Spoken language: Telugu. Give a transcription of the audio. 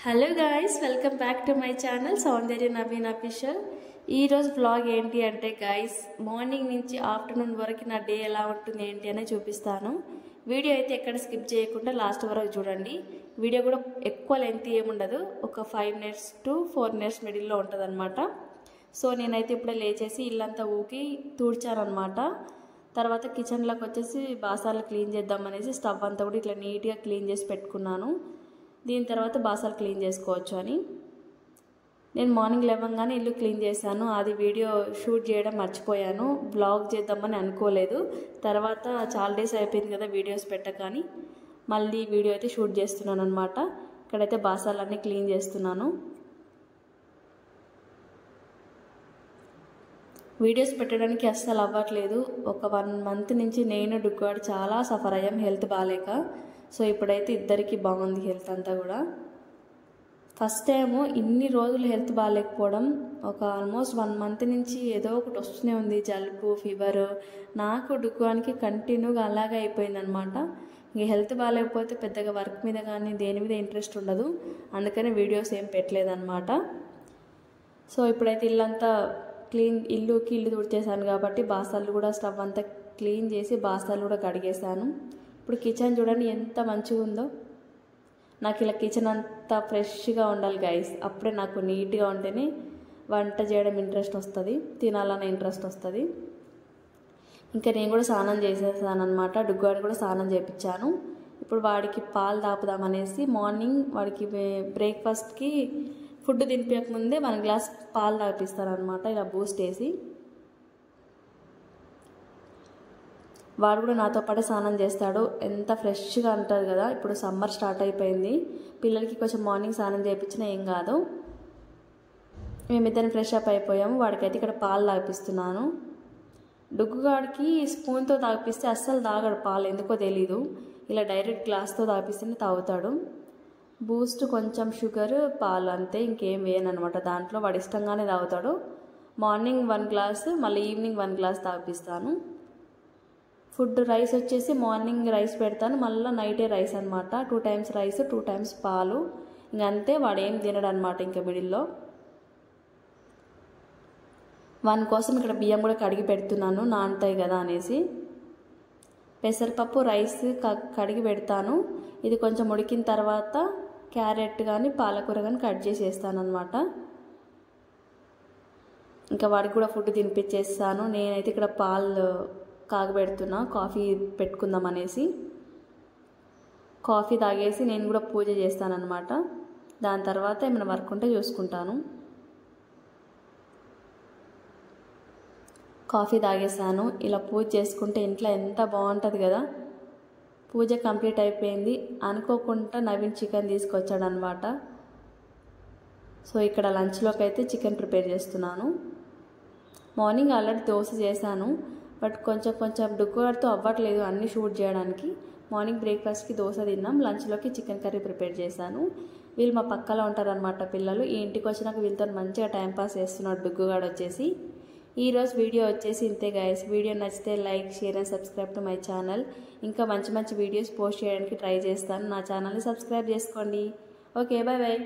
Hello guys, welcome back to my channel Soundarya Naveen official. ఈరోజు వ్లాగ్ ఏంటి అంటే గాయ్స్, మార్నింగ్ నుంచి ఆఫ్టర్నూన్ వరకు నా డే ఎలా ఉంటుంది ఏంటి అనేది చూపిస్తాను. వీడియో అయితే ఎక్కడ స్కిప్ చేయకుండా లాస్ట్ వరకు చూడండి. వీడియో కూడా ఎక్కువ లెంత్ ఏముండదు, ఒక 5 minutes to 4 minutes మిడిల్లో ఉంటుంది అనమాట. సో నేనైతే ఇప్పుడే లేచేసి ఇల్లంతా ఊకి తూడ్చాను అనమాట. తర్వాత కిచెన్లోకి వచ్చేసి బాసాలు క్లీన్ చేద్దామనేసి స్టవ్ అంతా కూడా ఇట్లా నీట్గా క్లీన్ చేసి పెట్టుకున్నాను. దీని తర్వాత బాసాలు క్లీన్ చేసుకోవచ్చు అని నేను మార్నింగ్ లేవగానే ఇల్లు క్లీన్ చేశాను. అది వీడియో షూట్ చేయడం మర్చిపోయాను, బ్లాగ్ చేద్దామని అనుకోలేదు. తర్వాత చాలా డేస్ అయిపోయింది కదా వీడియోస్ పెట్టకని మళ్ళీ వీడియో అయితే షూట్ చేస్తున్నాను అనమాట. ఇక్కడైతే బాసాలన్నీ క్లీన్ చేస్తున్నాను. వీడియోస్ పెట్టడానికి అస్సలు అవ్వట్లేదు. ఒక 1 month నుంచి నేను డుగ్గాడు చాలా సఫర్ అయ్యాం హెల్త్ బాగాలేక. సో ఇప్పుడైతే ఇద్దరికి బాగుంది హెల్త్ అంతా కూడా. ఫస్ట్ టైము ఇన్ని రోజులు హెల్త్ బాగాలేకపోవడం, ఒక ఆల్మోస్ట్ 1 month నుంచి ఏదో ఒకటి వస్తూనే ఉంది, జలుబు, ఫీవర్. నాకు డుగ్గానికి కంటిన్యూగా అలాగే అయిపోయిందనమాట. ఇంక హెల్త్ బాగాలేకపోతే పెద్దగా వర్క్ మీద కానీ దేని మీద ఇంట్రెస్ట్ ఉండదు, అందుకని వీడియోస్ ఏం పెట్టలేదన్నమాట. సో ఇప్పుడైతే ఇల్లంతా ఇల్లుకి ఇల్లు తుడిచేసాను కాబట్టి బాసాలు కూడా స్టవ్ అంతా క్లీన్ చేసి బాసాలు కూడా కడిగేసాను. ఇప్పుడు కిచెన్ చూడండి ఎంత మంచిగా ఉందో. నాకు ఇలా కిచెన్ అంతా ఫ్రెష్గా ఉండాలి గైస్, అప్పుడే నాకు నీట్గా ఉంటేనే వంట చేయడం ఇంట్రెస్ట్ వస్తుంది, తినాలన్న ఇంట్రెస్ట్ వస్తుంది. ఇంకా నేను కూడా స్నానం చేసేసాను అనమాట. డుగ్గాడు కూడా స్నానం చేయించాను. ఇప్పుడు వాడికి పాలు తాపుదామనేసి మార్నింగ్ వాడికి బ్రేక్ఫాస్ట్కి ఫుడ్ తినిపించకముందే 1 glass పాలు తాపిస్తాను అనమాట, ఇలా బూస్ట్ వేసి. వాడు కూడా నాతో పాటు స్నానం చేస్తాడు. ఎంత ఫ్రెష్గా అంటారు కదా, ఇప్పుడు సమ్మర్ స్టార్ట్ అయిపోయింది, పిల్లలకి కొంచెం మార్నింగ్ స్నానం చేయించినా ఏం కాదు. మేమిద్దరం ఫ్రెష్ అప్ అయిపోయాము. వాడికైతే ఇక్కడ పాలు తాపిస్తున్నాను. డుగ్గుగాడికి స్పూన్తో తాపిస్తే అస్సలు తాగాడు పాలు, ఎందుకో తెలీదు. ఇలా డైరెక్ట్ గ్లాస్తో తాపిస్తేనే తాగుతాడు. బూస్ట్, కొంచెం షుగర్, పాలు, అంతే, ఇంకేం వేయనమాట దాంట్లో. వాడు ఇష్టంగానే తాగుతాడు. మార్నింగ్ 1 glass, మళ్ళీ ఈవినింగ్ 1 glass తాపిస్తాను. ఫుడ్ రైస్ వచ్చేసి మార్నింగ్ రైస్ పెడతాను, మళ్ళీ నైటే రైస్ అనమాట. 2 times రైస్, 2 times పాలు. ఇంకంతే, వాడేం తినడు అనమాట ఇంకా మిడిల్లో. 1 కోసం ఇక్కడ బియ్యం కూడా కడిగి పెడుతున్నాను, నానుతాయి కదా అనేసి. పెసరపప్పు రైస్ కడిగి పెడతాను. ఇది కొంచెం ఉడికిన తర్వాత క్యారెట్ కానీ పాలకూర కానీ కట్ చేసి వేస్తాను అనమాట. ఇంకా వాడికి కూడా ఫుడ్ తినిపించేస్తాను. నేనైతే ఇక్కడ పాలు కాగబెడుతున్నా, కాఫీ పెట్టుకుందాం అనేసి. కాఫీ తాగేసి నేను కూడా పూజ చేస్తానన్నమాట. దాని తర్వాత ఏమైనా వర్క్ ఉంటే చూసుకుంటాను. కాఫీ తాగేసాను. ఇలా పూజ చేసుకుంటే ఇంట్లో ఎంత బాగుంటుంది కదా. పూజ కంప్లీట్ అయిపోయింది. అనుకోకుండా నవీన్ చికెన్ తీసుకొచ్చాడు అనమాట. సో ఇక్కడ లంచ్లోకి అయితే చికెన్ ప్రిపేర్ చేస్తున్నాను. మార్నింగ్ ఆల్రెడీ దోశ చేశాను, బట్ కొంచెం డుగ్గుగాడితో అవ్వట్లేదు అన్నీ షూట్ చేయడానికి. మార్నింగ్ బ్రేక్ఫాస్ట్కి దోశ తిన్నాం, లంచ్లోకి చికెన్ కర్రీ ప్రిపేర్ చేశాను. వీళ్ళు మా పక్కలో ఉంటారనమాట పిల్లలు. ఈ ఇంటికి వచ్చినాక వీళ్ళతో మంచిగా టైంపాస్ చేస్తున్నాడు డుగ్గుగాడు వచ్చేసి. ఈరోజు వీడియో వచ్చేసి ఇంతే గైస్. వీడియో నచ్చితే like, share and subscribe to my channel. ఇంకా మంచి వీడియోస్ పోస్ట్ చేయడానికి ట్రై చేస్తాను. నా ఛానల్ని సబ్స్క్రైబ్ చేసుకోండి. Okay, bye bye.